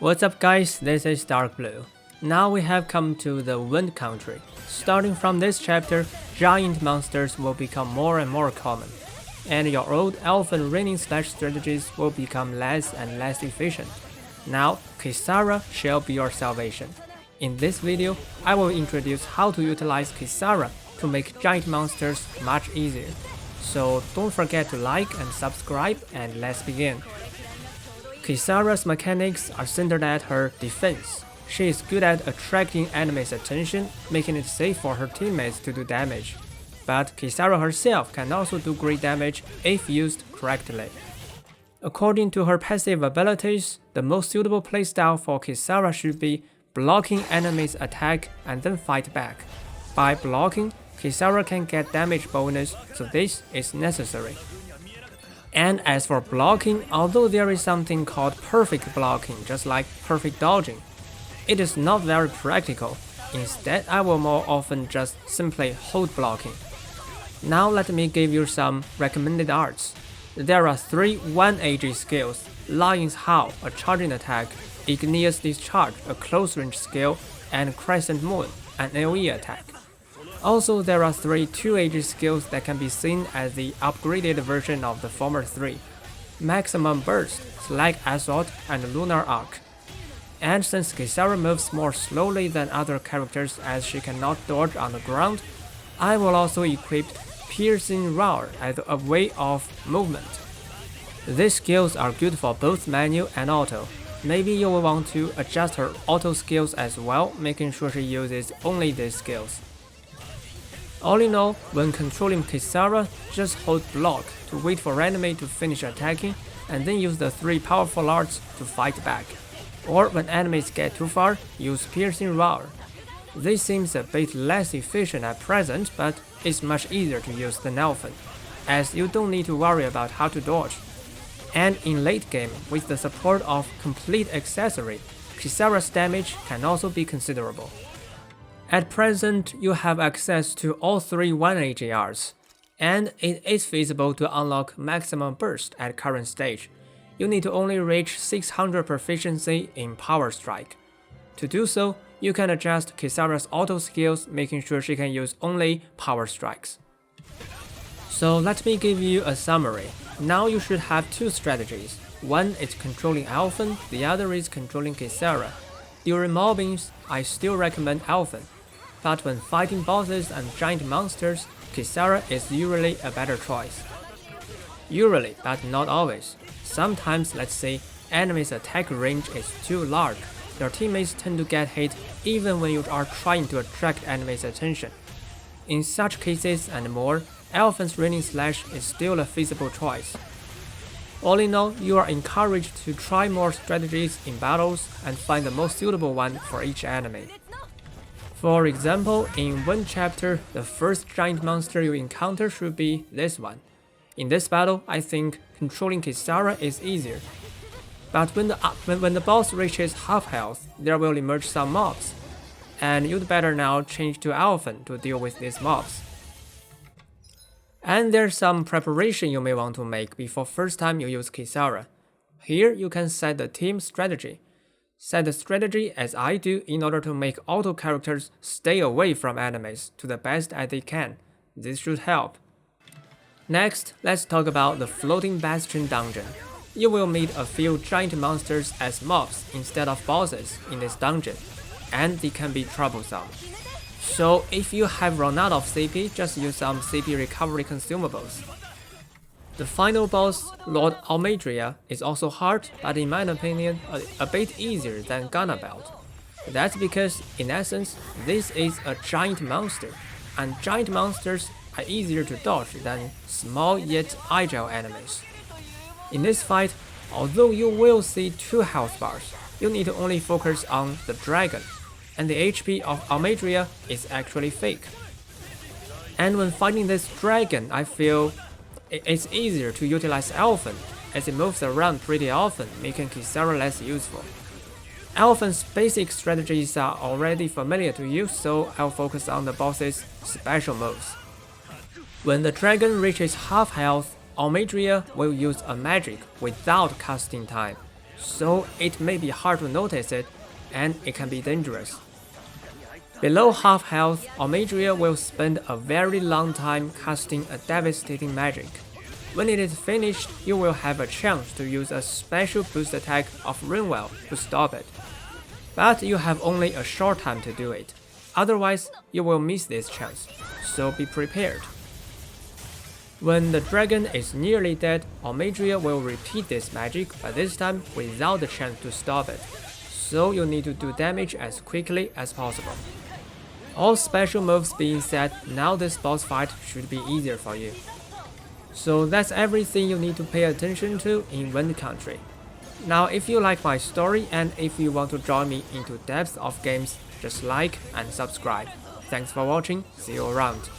What's up guys, this is Darkbblue. Now we have come to the Wind Country. Starting from this chapter, giant monsters will become more and more common, and your old elfin raining slash strategies will become less and less efficient. Now, Kisara shall be your salvation. In this video, I will introduce how to utilize Kisara to make giant monsters much easier. So don't forget to like and subscribe, and let's begin. Kisara's mechanics are centered at her defense. She is good at attracting enemies' attention, making it safe for her teammates to do damage. But Kisara herself can also do great damage if used correctly. According to her passive abilities, the most suitable playstyle for Kisara should be blocking enemies' attack and then fight back. By blocking, Kisara can get damage bonus, so this is necessary. And as for blocking, although there is something called perfect blocking, just like perfect dodging, it is not very practical. Instead, I will more often just simply hold blocking. Now let me give you some recommended arts. There are 3 1AG skills: Lion's Howl, a charging attack, Igneous Discharge, a close range skill, and Crescent Moon, an AoE attack. Also, there are 3 2AG skills that can be seen as the upgraded version of the former 3: Maximum Burst, Slag Assault, and Lunar Arc. And since Kisara moves more slowly than other characters as she cannot dodge on the ground, I will also equip Piercing Roar as a way of movement. These skills are good for both manual and auto. Maybe you will want to adjust her auto skills as well, making sure she uses only these skills. All in all, when controlling Kisara, just hold block to wait for enemy to finish attacking, and then use the 3 powerful arts to fight back. Or when enemies get too far, use Piercing Roar. This seems a bit less efficient at present, but it's much easier to use than Elfin, as you don't need to worry about how to dodge. And in late game, with the support of Complete Accessory, Kisara's damage can also be considerable. At present, you have access to all 3 1AG arts, and it is feasible to unlock Maximum Burst at current stage. You need to only reach 600 proficiency in Power Strike. To do so, you can adjust Kisara's auto skills, making sure she can use only Power Strikes. So let me give you a summary. Now you should have 2 strategies. One is controlling Elfin, the other is controlling Kisara. During mobbings, I still recommend Elfin, but when fighting bosses and giant monsters, Kisara is usually a better choice. Usually, but not always. Sometimes, let's say, enemies' attack range is too large. Your teammates tend to get hit even when you are trying to attract enemies' attention. In such cases and more, Elfin's Raining Slash is still a feasible choice. All in all, you are encouraged to try more strategies in battles and find the most suitable one for each enemy. For example, in one chapter, the first giant monster you encounter should be this one. In this battle, I think controlling Kisara is easier. But when the boss reaches half health, there will emerge some mobs, and you'd better now change to Elfin to deal with these mobs. And there's some preparation you may want to make before first time you use Kisara. Here you can set the team strategy. Set the strategy as I do in order to make auto characters stay away from enemies to the best as they can. This should help. Next, let's talk about the Floating Bastion dungeon. You will meet a few giant monsters as mobs instead of bosses in this dungeon, and they can be troublesome. So if you have run out of CP, just use some CP recovery consumables. The final boss, Lord Almadria, is also hard, but in my opinion, a bit easier than Gunner Belt. That's because, in essence, this is a giant monster, and giant monsters are easier to dodge than small yet agile enemies. In this fight, although you will see 2 health bars, you need to only focus on the dragon, and the HP of Almadria is actually fake. And when fighting this dragon, I feel it's easier to utilize Elfin, as it moves around pretty often, making Kisara less useful. Elfin's basic strategies are already familiar to you, so I'll focus on the boss's special moves. When the dragon reaches half health, Almadria will use a magic without casting time, so it may be hard to notice it, and it can be dangerous. Below half health, Almadria will spend a very long time casting a devastating magic. When it is finished, you will have a chance to use a special boost attack of Rainwell to stop it. But you have only a short time to do it, otherwise you will miss this chance, so be prepared. When the dragon is nearly dead, Almadria will repeat this magic, but this time without the chance to stop it, so you need to do damage as quickly as possible. All special moves being said, now this boss fight should be easier for you. So that's everything you need to pay attention to in Wind Country. Now if you like my story and if you want to join me into depth of games, just like and subscribe. Thanks for watching, see you around.